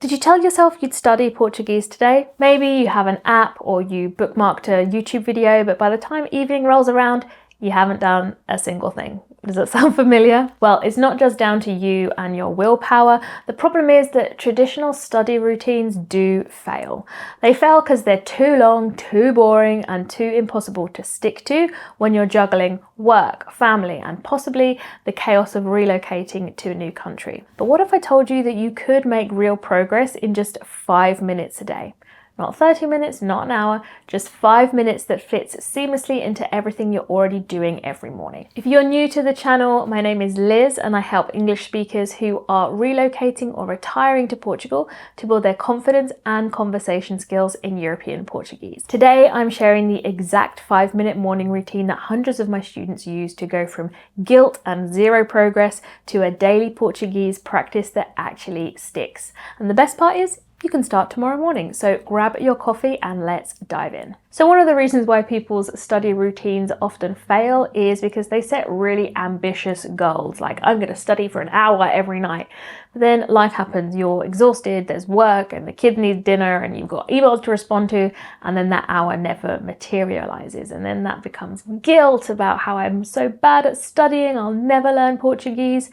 Did you tell yourself you'd study Portuguese today? Maybe you have an app or you bookmarked a YouTube video, but by the time evening rolls around, you haven't done a single thing. Does that sound familiar? Well, it's not just down to you and your willpower. The problem is that traditional study routines do fail. They fail because they're too long, too boring, and too impossible to stick to when you're juggling work, family, and possibly the chaos of relocating to a new country. But what if I told you that you could make real progress in just 5 minutes a day? Not 30 minutes, not an hour, just 5 minutes that fits seamlessly into everything you're already doing every morning. If you're new to the channel, my name is Liz and I help English speakers who are relocating or retiring to Portugal to build their confidence and conversation skills in European Portuguese. Today, I'm sharing the exact 5-minute morning routine that hundreds of my students use to go from guilt and zero progress to a daily Portuguese practice that actually sticks. And the best part is, you can start tomorrow morning. So grab your coffee and let's dive in. So one of the reasons why people's study routines often fail is because they set really ambitious goals, like I'm going to study for an hour every night. But then life happens, you're exhausted, there's work and the kid needs dinner and you've got emails to respond to, and then that hour never materializes. And then that becomes guilt about how I'm so bad at studying, I'll never learn Portuguese.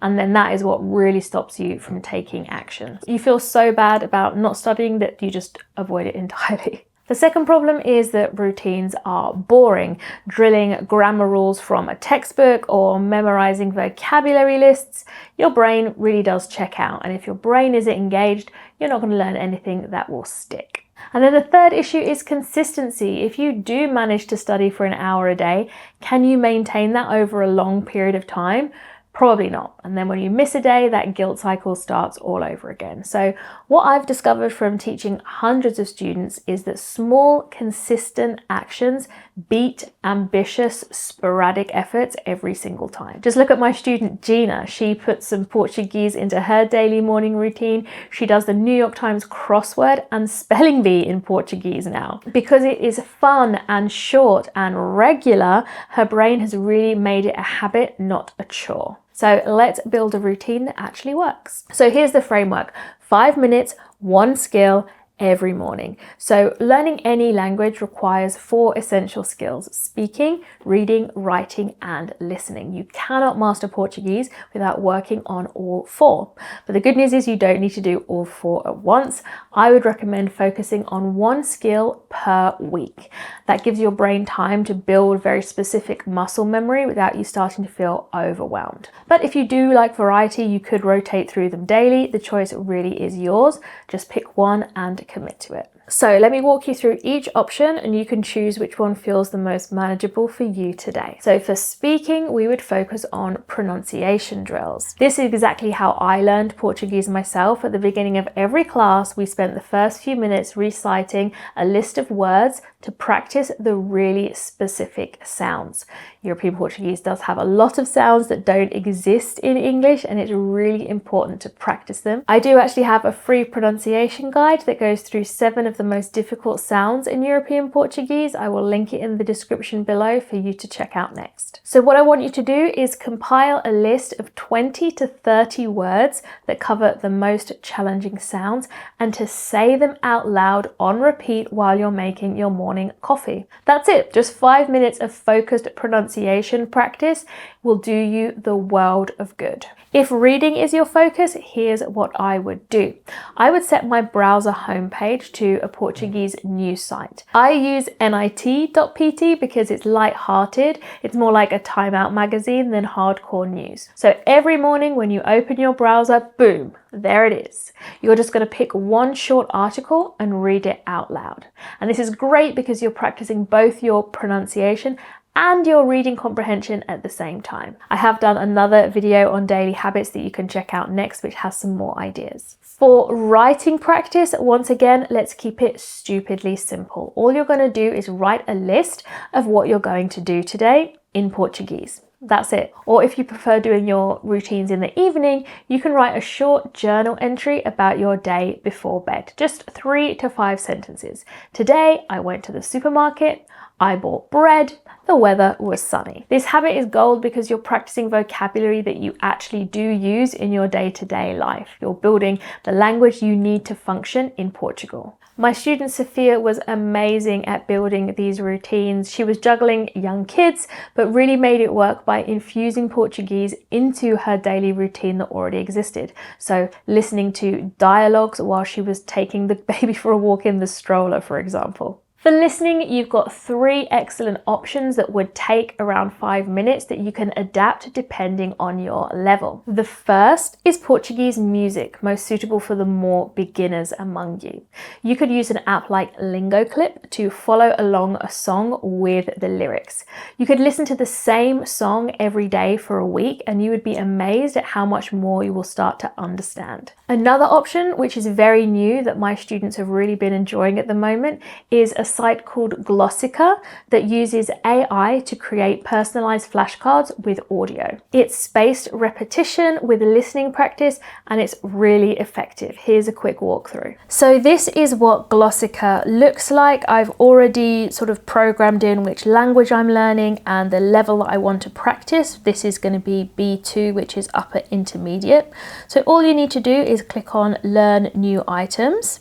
And then that is what really stops you from taking action. You feel so bad about not studying that you just avoid it entirely. The second problem is that routines are boring. Drilling grammar rules from a textbook or memorizing vocabulary lists, your brain really does check out. And if your brain isn't engaged, you're not going to learn anything that will stick. And then the third issue is consistency. If you do manage to study for an hour a day, can you maintain that over a long period of time? Probably not. And then when you miss a day, that guilt cycle starts all over again. So what I've discovered from teaching hundreds of students is that small, consistent actions beat ambitious, sporadic efforts every single time. Just look at my student Gina. She puts some Portuguese into her daily morning routine. She does the New York Times crossword and spelling bee in Portuguese now. Because it is fun and short and regular, her brain has really made it a habit, not a chore. So let's build a routine that actually works. So here's the framework: 5 minutes, one skill every morning. So learning any language requires 4 essential skills: speaking, reading, writing, and listening. You cannot master Portuguese without working on all 4. But the good news is you don't need to do all 4 at once. I would recommend focusing on 1 skill per week. That gives your brain time to build very specific muscle memory without you starting to feel overwhelmed. But if you do like variety, you could rotate through them daily. The choice really is yours. Just pick one and commit to it. So let me walk you through each option and you can choose which one feels the most manageable for you today. So for speaking, we would focus on pronunciation drills. This is exactly how I learned Portuguese myself. At the beginning of every class, we spent the first few minutes reciting a list of words to practice the really specific sounds. European Portuguese does have a lot of sounds that don't exist in English, and it's really important to practice them. I do actually have a free pronunciation guide that goes through 7 of the most difficult sounds in European Portuguese. I will link it in the description below for you to check out next. So what I want you to do is compile a list of 20 to 30 words that cover the most challenging sounds and to say them out loud on repeat while you're making your morning coffee. That's it. Just 5 minutes of focused pronunciation practice will do you the world of good. If reading is your focus, here's what I would do. I would set my browser homepage to a Portuguese news site. I use nit.pt because it's light-hearted. It's more like a Time Out magazine than hardcore news. So every morning when you open your browser, boom, there it is. You're just going to pick one short article and read it out loud. And this is great because you're practicing both your pronunciation and your reading comprehension at the same time. I have done another video on daily habits that you can check out next, which has some more ideas. For writing practice, once again, let's keep it stupidly simple. All you're going to do is write a list of what you're going to do today in Portuguese. That's it. Or if you prefer doing your routines in the evening, you can write a short journal entry about your day before bed. Just 3 to 5 sentences. Today, I went to the supermarket. I bought bread. The weather was sunny. This habit is gold because you're practicing vocabulary that you actually do use in your day-to-day life. You're building the language you need to function in Portugal. My student Sophia was amazing at building these routines. She was juggling young kids, but really made it work by infusing Portuguese into her daily routine that already existed. So listening to dialogues while she was taking the baby for a walk in the stroller, for example. For listening, you've got 3 excellent options that would take around 5 minutes that you can adapt depending on your level. The first is Portuguese music, most suitable for the more beginners among you. You could use an app like Lingoclip to follow along a song with the lyrics. You could listen to the same song every day for a week and you would be amazed at how much more you will start to understand. Another option, which is very new that my students have really been enjoying at the moment, is a site called Glossica that uses AI to create personalized flashcards with audio. It's spaced repetition with listening practice and it's really effective. Here's a quick walkthrough. So this is what Glossica looks like. I've already sort of programmed in which language I'm learning and the level that I want to practice. This is going to be B2, which is upper intermediate. So all you need to do is click on Learn New Items,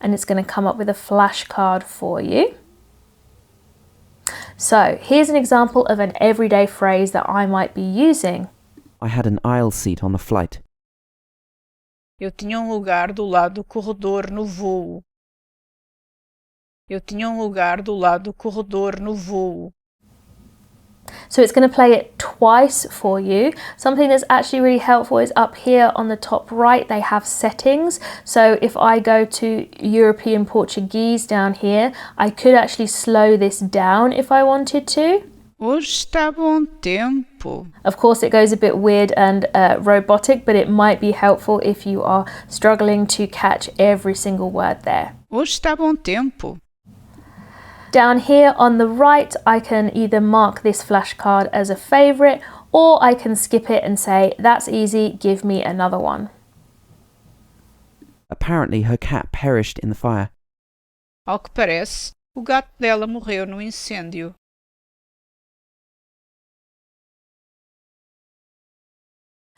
and it's going to come up with a flashcard for you. So here's an example of an everyday phrase that I might be using. I had an aisle seat on the flight. Eu tinha lugar do lado do corredor no voo. Eu tinha lugar do lado do corredor no voo. So it's going to play it twice for you. Something that's actually really helpful is up here on the top right, they have settings. So if I go to European Portuguese down here, I could actually slow this down if I wanted to. Hoje está bom tempo. Of course, it goes a bit weird and robotic, but it might be helpful if you are struggling to catch every single word there. Hoje está bom tempo. Down here on the right, I can either mark this flashcard as a favorite, or I can skip it and say, that's easy, give me another one. Apparently her cat perished in the fire. Ao que parece, o gato dela morreu no incêndio.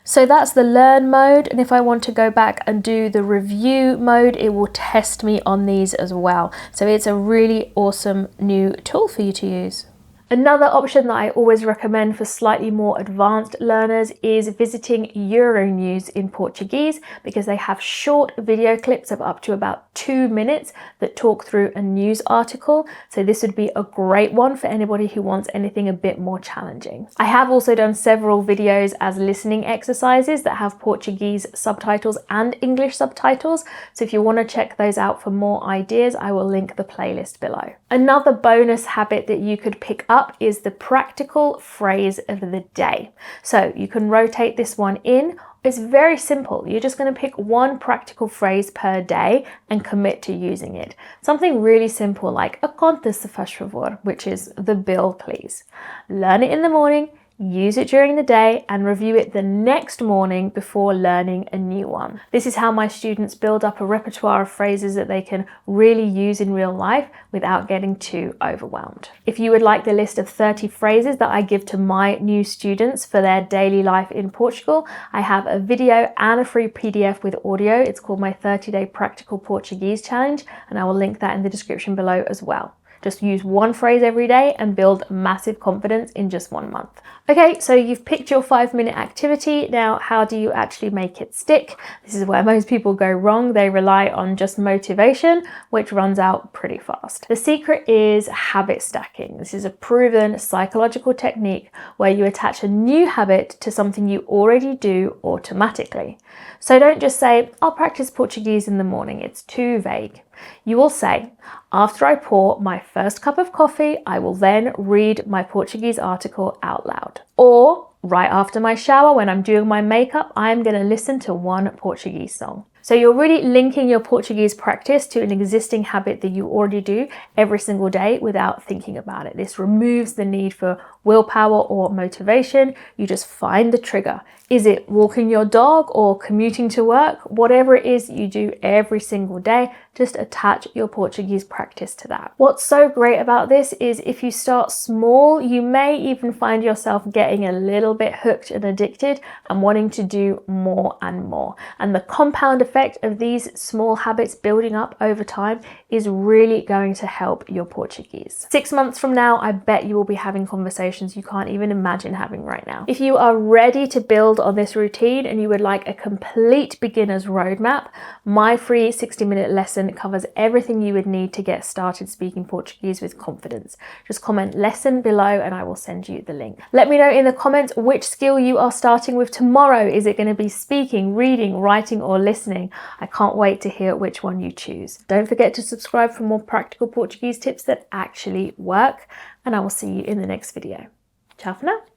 So that's the learn mode, and if I want to go back and do the review mode, it will test me on these as well. So it's a really awesome new tool for you to use. Another option that I always recommend for slightly more advanced learners is visiting Euronews in Portuguese, because they have short video clips of up to about 2 minutes that talk through a news article. So this would be a great one for anybody who wants anything a bit more challenging. I have also done several videos as listening exercises that have Portuguese subtitles and English subtitles. So if you want to check those out for more ideas, I will link the playlist below. Another bonus habit that you could pick up is the practical phrase of the day. So you can rotate this one in. It's very simple. You're just going to pick one practical phrase per day and commit to using it. Something really simple like a conta se faz favor, which is the bill please. Learn it in the morning, use it during the day, and review it the next morning before learning a new one. This is how my students build up a repertoire of phrases that they can really use in real life without getting too overwhelmed. If you would like the list of 30 phrases that I give to my new students for their daily life in Portugal, I have a video and a free PDF with audio. It's called my 30-day practical Portuguese challenge, and I will link that in the description below as well. Just use one phrase every day and build massive confidence in just 1 month. Okay, so you've picked your 5-minute activity. Now, how do you actually make it stick? This is where most people go wrong. They rely on just motivation, which runs out pretty fast. The secret is habit stacking. This is a proven psychological technique where you attach a new habit to something you already do automatically. So don't just say, I'll practice Portuguese in the morning. It's too vague. You will say, after I pour my first cup of coffee, I will then read my Portuguese article out loud. Or right after my shower, when I'm doing my makeup, I'm going to listen to one Portuguese song. So you're really linking your Portuguese practice to an existing habit that you already do every single day without thinking about it. This removes the need for willpower or motivation. You just find the trigger. Is it walking your dog or commuting to work? Whatever it is you do every single day, just attach your Portuguese practice to that. What's so great about this is if you start small, you may even find yourself getting a little bit hooked and addicted and wanting to do more and more. And the compound effect of these small habits building up over time is really going to help your Portuguese. 6 months from now, I bet you will be having conversations you can't even imagine having right now. If you are ready to build on this routine and you would like a complete beginner's roadmap, my free 60-minute lesson covers everything you would need to get started speaking Portuguese with confidence. Just comment lesson below and I will send you the link. Let me know in the comments which skill you are starting with tomorrow. Is it going to be speaking, reading, writing, or listening? I can't wait to hear which one you choose. Don't forget to subscribe for more practical Portuguese tips that actually work, and I will see you in the next video. Ciao for now.